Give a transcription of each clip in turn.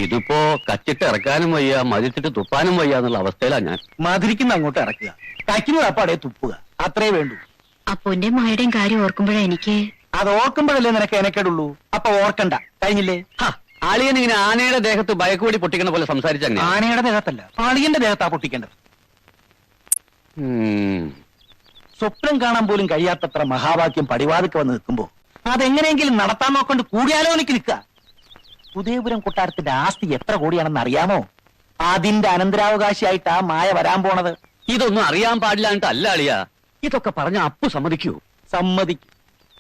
ഇതിപ്പോ കച്ചിട്ട് ഇറക്കാനും വയ്യ, മതിച്ചിട്ട് തുപ്പാനും വയ്യ എന്നുള്ള അവസ്ഥയിലാണ് ഞാൻ. മധുരിക്കുന്ന അങ്ങോട്ട് ഇറക്കുക, കഴിക്കുന്നത് അപ്പാടെ തുപ്പുക, അത്രേ വേണ്ടൂ. അപ്പൂന്റെ മായുടെയും കാര്യം ഓർക്കുമ്പോഴേ എനിക്ക്. അത് ഓർക്കുമ്പോഴല്ലേ നിനക്ക് എനക്കേടുള്ളൂ. അപ്പൊ ഓർക്കണ്ട, കഴിഞ്ഞില്ലേ? ആളിയൻ ഇങ്ങനെ ആനയുടെ ദേഹത്ത് ബയക്കുകൂടി പൊട്ടിക്കുന്ന പോലെ സംസാരിച്ചങ്ങനെ. ആനയുടെ ദേഹത്തല്ല, ആളിയന്റെ ദേഹത്താ പൊട്ടിക്കേണ്ടത്. സ്വപ്നം കാണാൻ പോലും കഴിയാത്തത്ര മഹാവാക്യം പടിവാതിക്ക് വന്ന് നിൽക്കുമ്പോ അതെങ്ങനെയെങ്കിലും നടത്താൻ നോക്കൊണ്ട് കൂടിയാലോനിക്ക് നിൽക്കുക. ഉദയപുരം കൊട്ടാരത്തിന്റെ ആസ്തി എത്ര കോടിയാണെന്ന് അറിയാമോ? അതിന്റെ അനന്തരാവകാശിയായിട്ടാ മായ വരാൻ പോണത്. ഇതൊന്നും അറിയാൻ പാടില്ലാണ്ട് അല്ല അളിയ. ഇതൊക്കെ പറഞ്ഞ അപ്പു സമ്മതിക്കൂ? സമ്മതിക്കും,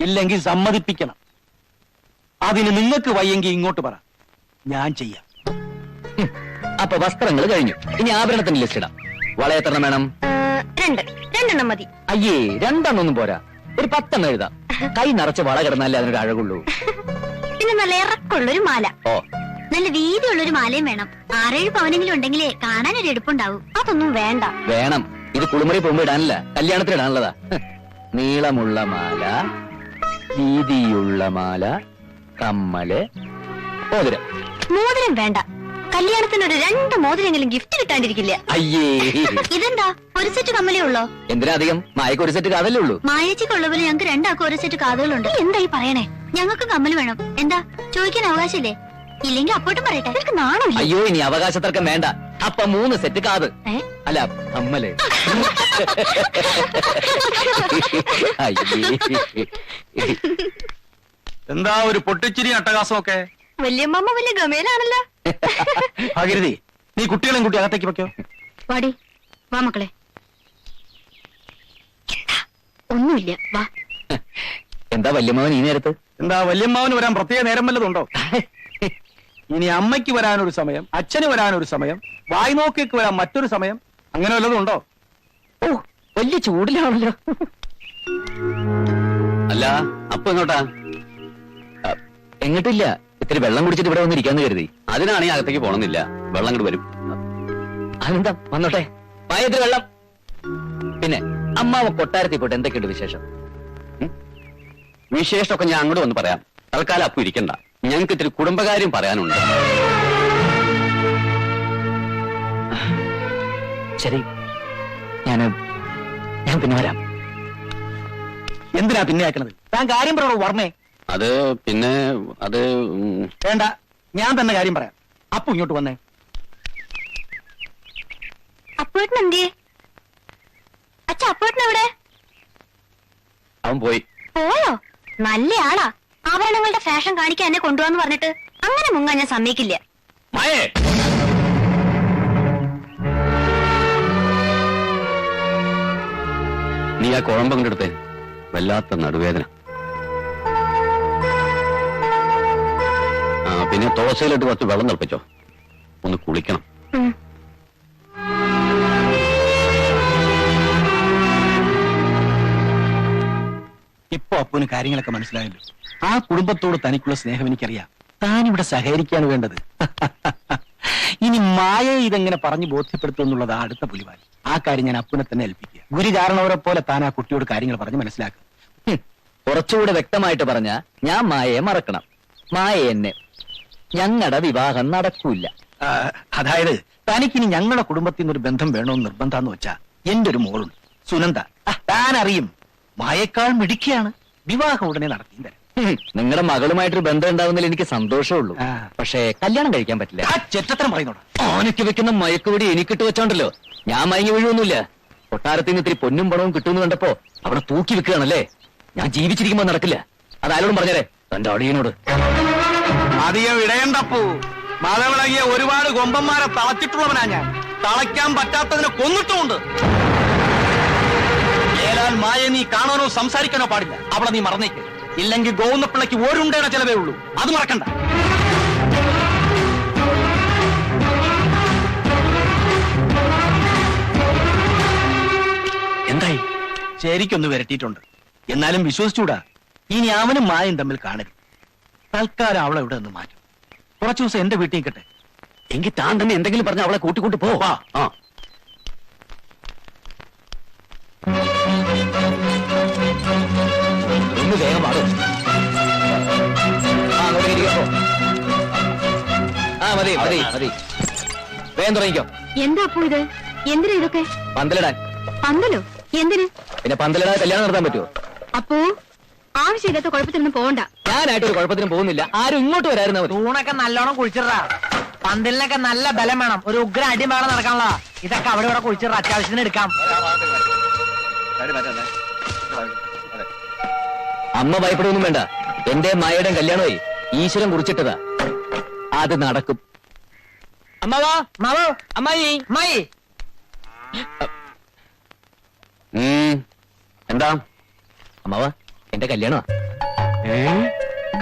ഇല്ലെങ്കിൽ സമ്മതിപ്പിക്കണം. അതിന് നിങ്ങൾക്ക് വയ്യെങ്കിൽ ഇങ്ങോട്ട് പറ, ഞാൻ ചെയ്യാം. അപ്പൊ വസ്ത്രങ്ങൾ കഴിഞ്ഞു, ഇനി ആഭരണത്തിന് ലിസ്റ്റ് ഇടാം. വളയെത്രണം വേണം? രണ്ടെണ്ണം മതി. അയ്യേ, രണ്ടെണ്ണൊന്നും പോരാ, ഒരു 10 എഴുതാം. കൈ നിറച്ച് വള കിടന്നാലേ അതിനൊരു അഴകുള്ളൂ. പിന്നെ നല്ല ഇറക്കുള്ളൊരു മാല, നല്ല വീതിയുള്ളൊരു മാലയും വേണം. 6-7 പവനെങ്കിലും ഉണ്ടെങ്കിലേ കാണാനൊരു എടുപ്പുണ്ടാവും. അതൊന്നും വേണ്ട. വേണം, ഇത് കുളിമുറി പോകുമ്പോ ഇടാനല്ല, കല്യാണത്തിന് ഇടാനുള്ളതാ. നീളമുള്ള മാല, വീതിയുള്ള മാല, കമ്മല്, മോതിരം. മോതിരം വേണ്ട, കല്യാണത്തിന് ഒരു 2 മോതിരെങ്കിലും ഗിഫ്റ്റ് കിട്ടാണ്ടിരിക്കില്ല. അയ്യേ, ഇതെന്താ ഒരു സെറ്റ് കമ്മലേ ഉള്ളോ? എന്തിനാ അധികം? മായക്ക് ഒരു സെറ്റ് കാതല്ലേ ഉള്ളൂ. മായച്ചിക്കുള്ള പോലെ ഞങ്ങൾക്ക് 2 ഒരു സെറ്റ് കാതുകളുണ്ട്. എന്താ ഈ പറയണേ? ഞങ്ങൾക്ക് കമ്മൽ വേണം. എന്താ ചോദിക്കാൻ അവകാശമില്ലേ? ഇല്ലെങ്കിൽ അപ്പോട്ടും പറയട്ടെ, എനിക്ക് നാണമില്ല. അയ്യോ, ഇനി അവകാശത്തർക്കം വേണ്ട. അപ്പൊ 3 സെറ്റ് കാത്, അല്ല കമ്മല്. എന്താ ഒരു പൊട്ടിച്ചിരി അട്ടകാസമൊക്കെ? വല്യമ്മ വലിയ ഗമയിലാണല്ലോ. ഭാഗീരഥി, നീ കുട്ടികളെയും കുട്ടി അകത്തേക്ക് വെക്കോ. വാടി, വാ മക്കളെ. ഒന്നുമില്ല, വാ. എന്താ വല്യമ്മാവൻ ഈ നേരത്ത്? എന്താ വല്യമ്മാവന് വരാൻ പ്രത്യേക നേരം വല്ലതുണ്ടോ? ഇനി അമ്മയ്ക്ക് വരാനൊരു സമയം, അച്ഛന് വരാനൊരു സമയം, വായ്നോക്കിക്ക് വരാൻ മറ്റൊരു സമയം, അങ്ങനെ വല്ലതും ഉണ്ടോ? ഓ, വലിയ ചൂടിലാണല്ലോ. അല്ല, അപ്പൊ എങ്ങോട്ടാ? എങ്ങോട്ടില്ല, ഇത്തിരി വെള്ളം കുടിച്ചിട്ട് ഇവിടെ വന്നിരിക്കാന്ന് കരുതി. അതിനാണ് ഈ അകത്തേക്ക് പോണമെന്നില്ല, വെള്ളം ഇങ്ങോട്ട് വരും. അതെന്താ, വന്നോട്ടെ. പായത്തിൽ വെള്ളം. പിന്നെ അമ്മാവ കൊട്ടാരത്തിൽ പോയിട്ട് എന്തൊക്കെയുണ്ട് വിശേഷം? വിശേഷമൊക്കെ ഞാൻ അങ്ങോട്ട് വന്ന് പറയാം. തൽക്കാലം അപ്പു ഇരിക്കണ്ട, ഞങ്ങൾക്ക് ഇത്തിരി കുടുംബകാര്യം പറയാനുണ്ട്. ശരി, ഞാൻ പിന്നെ വരാം. എന്തിനാ പിന്നെ അയക്കണത്? താൻ കാര്യം പറയണോ വർമ്മേ? അത് പിന്നെ അത് വേണ്ട, ഞാൻ തന്നെ കാര്യം പറയാം. അപ്പു ഇങ്ങോട്ട് വന്നേ. അപ്പൂട്ടൻ എന്തിയെ? അച്ഛ, അപ്പൂട്ടൻ എവിടെ? അവൻ പോയി. പോയോ? നല്ല ആളാ. ആഭരണങ്ങളുടെ ഫാഷൻ കാണിക്കാൻ എന്നെ കൊണ്ടുപോകാന്ന് പറഞ്ഞിട്ട് അങ്ങനെ മുങ്ങാൻ ഞാൻ സമ്മതിക്കില്ല. നീ ആ കുഴമ്പം കൊണ്ടെടുത്തേ, വല്ലാത്ത നടുവേദന. പിന്നെ തുളസിയിലിട്ട് കുറച്ച് വെള്ളം തിളപ്പിച്ചോ, ഒന്ന് കുളിക്കണം. ഇപ്പൊ അപ്പുവിന് കാര്യങ്ങളൊക്കെ മനസ്സിലായല്ലോ. ആ കുടുംബത്തോട് തനിക്കുള്ള സ്നേഹം എനിക്കറിയാം. താനിവിടെ സഹകരിക്കാണ് വേണ്ടത്. ഇനി മായ ഇതെങ്ങനെ പറഞ്ഞു ബോധ്യപ്പെടുത്തുമെന്നുള്ളത് അടുത്ത പുലിവാലി. ആ കാര്യം ഞാൻ അപ്പുനെ തന്നെ ഏൽപ്പിക്കുക. ഗുരു കാരണവരെ പോലെ താൻ ആ കുട്ടിയോട് കാര്യങ്ങൾ പറഞ്ഞ് മനസ്സിലാക്കുക. കുറച്ചുകൂടെ വ്യക്തമായിട്ട് പറഞ്ഞ, ഞാൻ മായയെ മറക്കണം, മായ എന്നെ. ഞങ്ങളുടെ വിവാഹം നടക്കൂല. അതായത് തനിക്കിനി ഞങ്ങളുടെ കുടുംബത്തിൽ നിന്നൊരു ബന്ധം വേണമെന്ന് നിർബന്ധാന്ന് വെച്ചാ എന്റെ ഒരു മോളുണ്ട്, സുനന്ദ. താൻ അറിയും, മായേക്കാൾ മിടുക്കിയാണ്. വിവാഹം ഉടനെ നടത്തി തരാം. നിങ്ങളുടെ മകളുമായിട്ടൊരു ബന്ധം ഉണ്ടാവുന്നതിൽ എനിക്ക് സന്തോഷമുള്ളൂ. പക്ഷേ കല്യാണം കഴിക്കാൻ പറ്റില്ല. ചെറ്റത്തരം പറയുന്നോടാ. ഓനയ്ക്ക് വെക്കുന്ന മയക്കുപൊടി എനിക്കിട്ട് വെച്ചോണ്ടല്ലോ ഞാൻ മയങ്ങി വീഴുവൊന്നുമില്ല. കൊട്ടാരത്തിൽ നിന്ന് ഇത്തിരി പൊന്നും പണവും കിട്ടുമെന്ന് കണ്ടപ്പോ അവിടെ തൂക്കി വെക്കുകയാണല്ലേ. ഞാൻ ജീവിച്ചിരിക്കുമ്പോ നടക്കില്ല. അതാരോടും പറഞ്ഞേ, തന്റെ അടിയനോട്. അധികം ഇടയണ്ടപ്പൂ. മതവിളകിയ ഒരുപാട് കൊമ്പന്മാരെ തളച്ചിട്ടുള്ളവനാ ഞാൻ. തളയ്ക്കാൻ പറ്റാത്തതിനെ കൊന്നിട്ടുമുണ്ട്. ഏലാൽ മായ നീ കാണാനോ സംസാരിക്കാനോ പാടില്ല. അവളെ നീ മറന്നേക്ക്. ഇല്ലെങ്കിൽ ഗോവുന്നപ്പിള്ളയ്ക്ക് ഒരുണ്ടേണ ചെലവേ ഉള്ളൂ. അത് മറക്കണ്ട. എന്തായി? ശരിക്കൊന്ന് വരട്ടിയിട്ടുണ്ട്. എന്നാലും വിശ്വസിച്ചൂടാ. ഇനി അവനും മായയും തമ്മിൽ കാണരുത്. തൽക്കാലം അവളെ ഇവിടെ നിന്ന് മാറ്റും. കുറച്ചു ദിവസം എന്റെ വീട്ടിൽ നിൽക്കട്ടെ. എങ്കിൽ താൻ തന്നെ എന്തെങ്കിലും പറഞ്ഞ അവളെ കൂട്ടിക്കൂട്ടി പോവാ. ഒന്ന് വേഗം പാടും. മതി മതി മതി മതി. വേഗം തുടങ്ങിക്കോ. എന്താ അപ്പോ ഇത്? എന്തിനാ ഇതൊക്കെ? പന്തലിടാൻ. പന്തലോ? എന്തിന്? പിന്നെ പന്തലിടാതെ കല്യാണം നടത്താൻ പറ്റുമോ? അപ്പോ ആവശ്യമില്ലാത്ത കുഴപ്പത്തിനൊന്നും പോകണ്ട. ഞാനായിട്ട് ഒരു കുഴപ്പത്തിനും പോകുന്നില്ല. ആരും ഇങ്ങോട്ട് വരായിരുന്ന മതി. തൂണൊക്കെ നല്ലോണം കുഴിച്ചിടാ. പന്തലിനൊക്കെ നല്ല ബലം വേണം. ഒരു ഉഗ്ര അടി വേണം നടക്കാനുള്ള. ഇതൊക്കെ അവിടെ ഇവിടെ കുഴിച്ചിടാ. അത്യാവശ്യത്തിന് എടുക്കാം. അമ്മ ഭയപ്പെടുകയൊന്നും വേണ്ട. എന്റെ മായയുടെ കല്യാണമായി ഈശ്വരൻ കുറിച്ചിട്ടതാ. അത് നടക്കും. അമ്മാവാ, മാവോ, അമ്മായി, അമ്മായി. എന്താ അമ്മാവാ? എന്റെ കല്യാണമാ.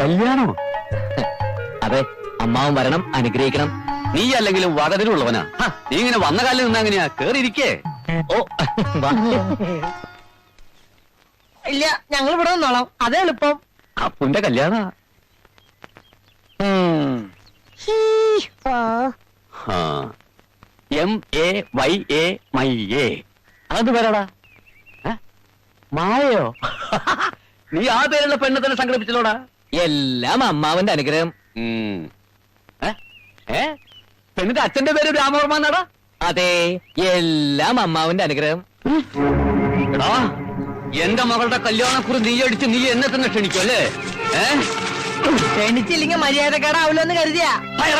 കല്യാണോ? അതെ, അമ്മാവൻ വരണം, അനുഗ്രഹിക്കണം. നീ അല്ലെങ്കിലും വടതിലുള്ളവനാ. നീ ഇങ്ങനെ വന്ന കാലിൽ നിന്നാ എങ്ങനെയാ? കേറിയിരിക്കേ. ഓ വാ. ഇല്ല, ഞങ്ങൾ ഇവിടെ നിന്നോളാം. അതേ എളുപ്പം. അപ്പുന്റെ കല്യാണ. MAYA മയ്യേ. അത് പേരാടാ. മായയോ? നീ ആ പേരുള്ള പെണ്ണെ തന്നെ സംഘടിപ്പിച്ചല്ലോടാ. എല്ലാം അമ്മാവന്റെ അനുഗ്രഹം. പെണ്ണിന്റെ അച്ഛന്റെ പേര് രാമവർമ്മ എന്നാടാ. അതെ, എല്ലാം അമ്മാവന്റെ അനുഗ്രഹം. എടാ, എന്റെ മകളുടെ കല്യാണക്കുറി നീ അടിച്ച് നീ എന്നെ തന്നെ ക്ഷണിക്കും അല്ലേ? ക്ഷണിച്ചില്ലെങ്കിൽ മര്യാദക്കേടാവില്ലോ എന്ന് കരുതിയാ. ഏയ്,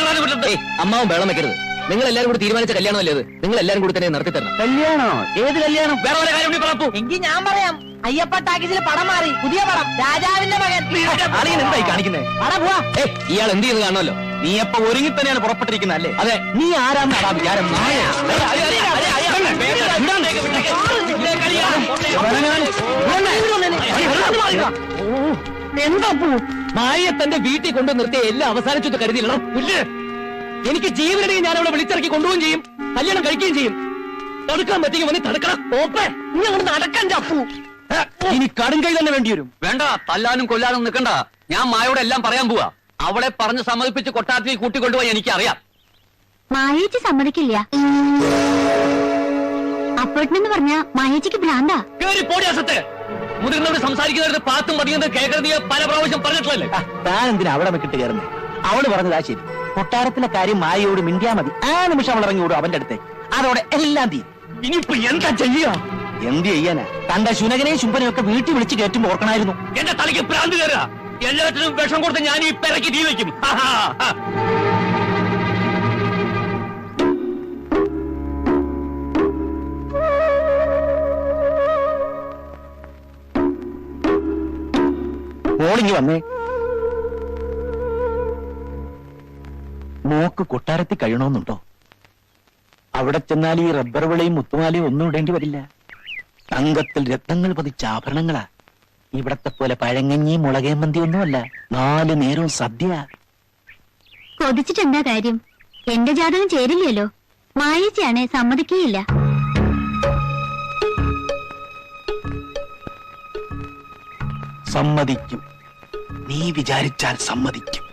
അമ്മാവൻ വെള്ളം വെക്കരുത്. നിങ്ങൾ എല്ലാരും കൂടി തീരുമാനിച്ച കല്യാണമല്ലേ അത്? നിങ്ങൾ എല്ലാരും കൂടി തന്നെ നടത്തി തരണം. കല്യാണോ? ഏത് കല്യാണം? വേറെ വല്ല കാര്യം ഉണ്ടെങ്കിൽ പറ. എങ്കിൽ ഞാൻ പറയാം. അയ്യപ്പ ടാക്കീസിൽ പടം മാറി. പുതിയ പടം, രാജാവിന്റെ മകൻ. ആളിയൻ എന്തായി കാണിക്കുന്നേ? പടം പോവാ. ഇയാൾ എന്ത് ചെയ്യുന്നത് കാണുമല്ലോ. നീ എപ്പോ ഒരുങ്ങി തന്നെയാണ് പുറപ്പെട്ടിരിക്കുന്നത് അല്ലേ? അതെ. നീ ആരാന്നാടാ വിചാരം? എന്താ മായയെ തന്റെ വീട്ടിൽ കൊണ്ടു നിർത്തിയ എല്ലാം അവസാനിച്ചു കരുതിയില്ലല്ലോ. പുല്ല്, എനിക്ക് ജീവനെടുക്കും. ഞാൻ അവളെ വിളിച്ചിറക്കി കൊണ്ടുപോവുകയും ചെയ്യും, കല്യാണം കഴിക്കുകയും ചെയ്യും. തടുക്കാൻ പറ്റിയെങ്കിൽ വന്ന് തടുക്കണം. ഓപ്പേ, നീ അങ്ങോട്ട് നടക്കാൻ ചപ്പു. ഇനി കടുങ്കൈ തന്നെ വേണ്ടി വരും. വേണ്ട, തല്ലാനും കൊല്ലാനും നിൽക്കണ്ട. ഞാൻ മായോട് എല്ലാം പറയാൻ പോവാ. അവളെ പറഞ്ഞ് സമ്മതിപ്പിച്ച് കൊട്ടാരത്തിൽ കൂട്ടിക്കൊണ്ടുപോയി എനിക്കറിയാം. മായേച്ചി സമ്മതിക്കില്ല. അപ്പോട്ടെന്ന് പറഞ്ഞ മായേച്ചിക്ക് ഭ്രാന്താ. കേറി പോടിയാസത്തെ. മുതിർന്നവർ സംസാരിക്കുന്നത് പാത്തും പതിയുന്നത് കേൾക്കരുത്. പല പ്രാവശ്യം പറഞ്ഞിട്ടുള്ളല്ലേ. താൻ എന്തിനാ അവിടെ മെക്കിട്ട് കയറുന്നേ? അവള് പറഞ്ഞതാ ശരി. കൊട്ടാരത്തിലെ കാര്യം മായയോട് മിണ്ടിയാ മതി. ആ നിമിഷം അവൾ ഇറങ്ങി ഓടും അവന്റെ അടുത്ത്. അതോടെ എല്ലാം തീരും. ഇനിയിപ്പോ എന്താ ചെയ്യുക? എന്ത് ചെയ്യാനാ? തന്റെ ശുനകനെയും ശുംഭനെയും ഒക്കെ വീട്ടിൽ വിളിച്ച് കയറ്റുമ്പോ ഓർക്കണായിരുന്നു. എന്റെ തലയ്ക്ക് ഭ്രാന്ത് കയറുക. എല്ലാത്തിനും വിഷം കൊടുത്ത് ഞാൻ ഈ പെരക്ക് തീ വയ്ക്കും. മോളിങ്ങി വന്നേ. മോക്ക് കൊട്ടാരത്തിൽ കഴിയണമെന്നുണ്ടോ? അവിടെ ചെന്നാൽ ഈ റബ്ബർ വിളയും മുത്തുമാലയും ഒന്നും ഇടേണ്ടി വരില്ല. തങ്കത്തിൽ രത്നങ്ങൾ പതിച്ച ആഭരണങ്ങളാ. ഇവിടത്തെ പോലെ പഴങ്ങഞ്ഞി മുളകേ മന്തി ഒന്നുമല്ല. 4 നേരവും സദ്യ. കൊതിച്ചിട്ട് എന്താ കാര്യം? എന്റെ ജാതകം ചേരില്ലല്ലോ. മായേച്ചിയാണെ സമ്മതിക്കുകയില്ല. സമ്മതിക്കും. നീ വിചാരിച്ചാൽ സമ്മതിക്കും.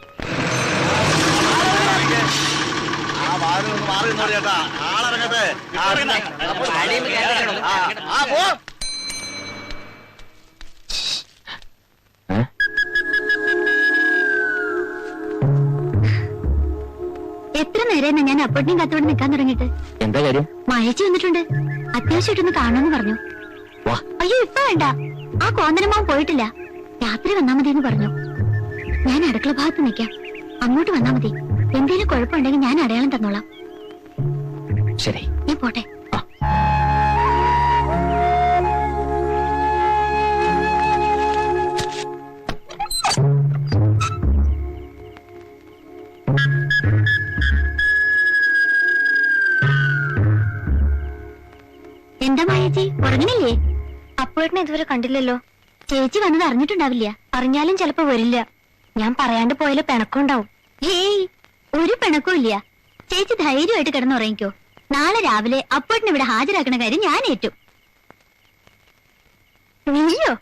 എത്ര നേരം ഞാൻ അപ്പോട്ടിനെയും കത്തോടെ നിൽക്കാൻ തുടങ്ങിയിട്ട്. എന്താ കാര്യം? മായേച്ചി വന്നിട്ടുണ്ട്. അത്യാവശ്യമായിട്ടൊന്ന് കാണണമെന്ന് പറഞ്ഞു. അയ്യോ, ഇപ്പൊ വേണ്ട. ആ കോന്തനമാവൻ പോയിട്ടില്ല. രാത്രി വന്നാ മതി എന്ന് പറഞ്ഞു. ഞാൻ അടുക്കള ഭാഗത്ത് നിൽക്കാം. അങ്ങോട്ട് വന്നാ മതി. എന്തെങ്കിലും കുഴപ്പമുണ്ടെങ്കിൽ ഞാൻ അടയാളം തന്നോളാം. ശരി, നീ പോട്ടെ. എന്താ മായേച്ചി, ഉറങ്ങണില്ലേ? അപ്പോഴേട്ടനെ ഇതുവരെ കണ്ടില്ലല്ലോ. ചേച്ചി വന്നത് അറിഞ്ഞിട്ടുണ്ടാവില്ല. അറിഞ്ഞാലും ചിലപ്പോ വരില്ല. ഞാൻ പറയാണ്ട് പോയാലോ പിണക്കുണ്ടാവും. ഹേയ്, ഒരു പിണക്കും ഇല്ല. ചേച്ചി ധൈര്യമായിട്ട് കിടന്നുറങ്ങിക്കോ. നാളെ രാവിലെ അപ്പോഴേട്ടനെ ഇവിടെ ഹാജരാക്കണ കാര്യം ഞാൻ ഏറ്റു. നീയോ?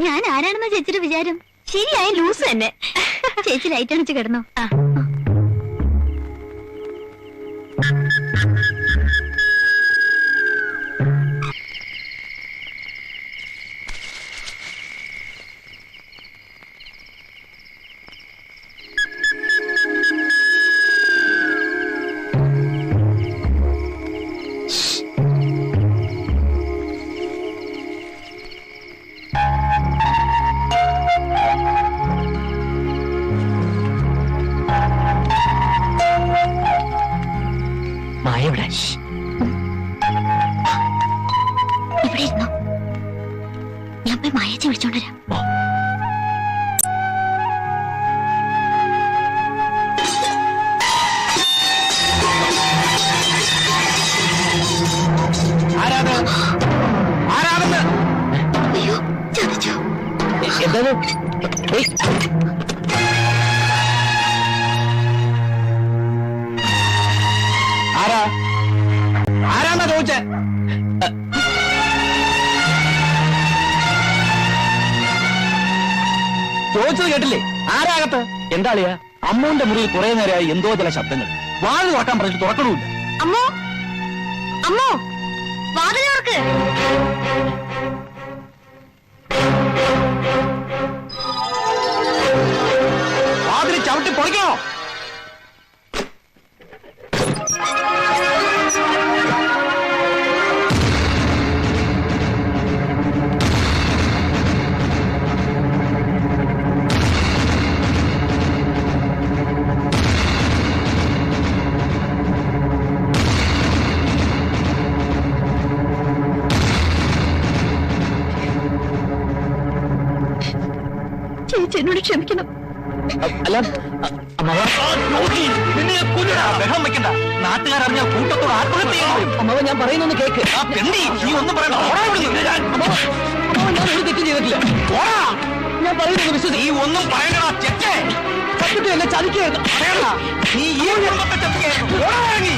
ഞാൻ ആരാണെന്ന ചേച്ചിയുടെ വിചാരം? ശരിയായ ലൂസ് തന്നെ. ചേച്ചി ലൈറ്റ് അണിച്ച് കിടന്നോ. ഇവിടെ ഇരുന്നോ, ഞാൻ പോയി മായേച്ചി വിളിച്ചോണ്ടുവരാം. അയ്യോ, ചതിച്ചോ? എന്താണ്? ആരാന്നാ ചോദിച്ചേ? ചോദിച്ചത് കേട്ടില്ലേ? ആരാകത്ത്? എന്താളിയാ? അമ്മുവിന്റെ മുറിയിൽ കുറെ നേരമായി എന്തോ ചില ശബ്ദങ്ങൾ. വാതിൽ തുറക്കാൻ പറഞ്ഞിട്ട് തുറക്കണമില്ല. അമ്മോ, അമ്മോ, വാതിലോർക്ക്. വാതിൽ ചവിട്ടി പൊളിക്കണോ? ചേച്ചി എന്നോട് ക്ഷമിക്കണം. അല്ല അമ്മാവ, ബഹളം വെക്കണ്ട. നാട്ടുകാരറിഞ്ഞാൽ കൂട്ടത്തോട് ആത്മഹത്യ ചെയ്യാൻ വരും. അമ്മാവ ഞാൻ പറയുന്നൊന്ന് കേക്ക്. ആ പെണ്ണി, നീ ഒന്നും പറയണ്ട. ഓടാ ഇവിടുന്ന്. അമ്മാവ, ഞാൻ ഒരു തെറ്റും ചെയ്തിട്ടില്ല. ഓടാ. ഞാൻ പറയുന്നത് വിശ്വസി. നീ ഒന്നും പറയണ്ടടാ ചെറ്റേ. സത്യത്തിൽ എന്നെ ചതിക്കുകയായിരുന്നു. പറയണ്ട. നീ ഈ കുടുംബത്തെ ചതിക്കുകയായിരുന്നു. ഓടാ ഇറങ്ങി.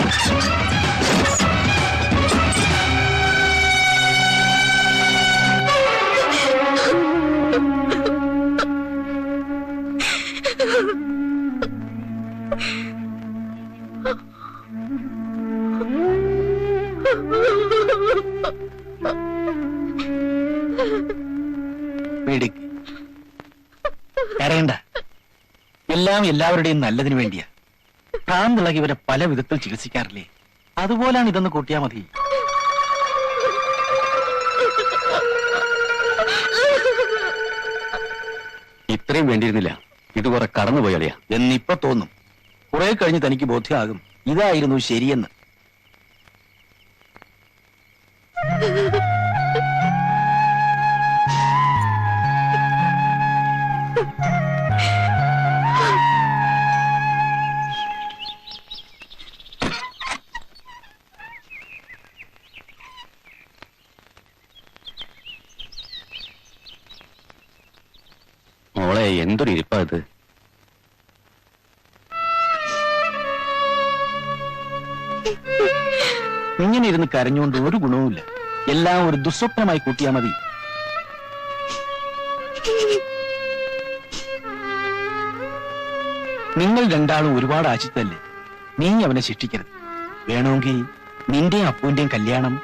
പേടിക്ക്. കരയണ്ട. എല്ലാം എല്ലാവരുടെയും നല്ലതിനു വേണ്ടിയാ. ഭ്രാന്തിളകിയവരെ പല വിധത്തിൽ ചികിത്സിക്കാറില്ലേ? അതുപോലാണ് ഇതെന്ന് കൂട്ടിയാ മതി. ഇത്രയും വേണ്ടിയിരുന്നില്ല. ഇത് കുറെ കടന്നുപോയാളിയാ എന്നിപ്പോ തോന്നും. കുറെ കഴിഞ്ഞ് തനിക്ക് ബോധ്യമാകും ഇതായിരുന്നു ശരിയെന്ന്. മോളെ, എന്തൊരു ഇരിപ്പാ ഇത്. ഇങ്ങനെ ഇരുന്ന് കരഞ്ഞുകൊണ്ട് ഒരു ഗുണവുമില്ല. എല്ലാം ഒരു ദുസ്വപ്നമായി കൂട്ടിയാ മതി. നിങ്ങൾ രണ്ടാളും ഒരുപാട് ആശിച്ചതല്ലേ? നീ അവനെ ശിക്ഷിക്കരുത്. വേണമെങ്കിൽ നിന്റെയും അപ്പുവിന്റെയും കല്യാണം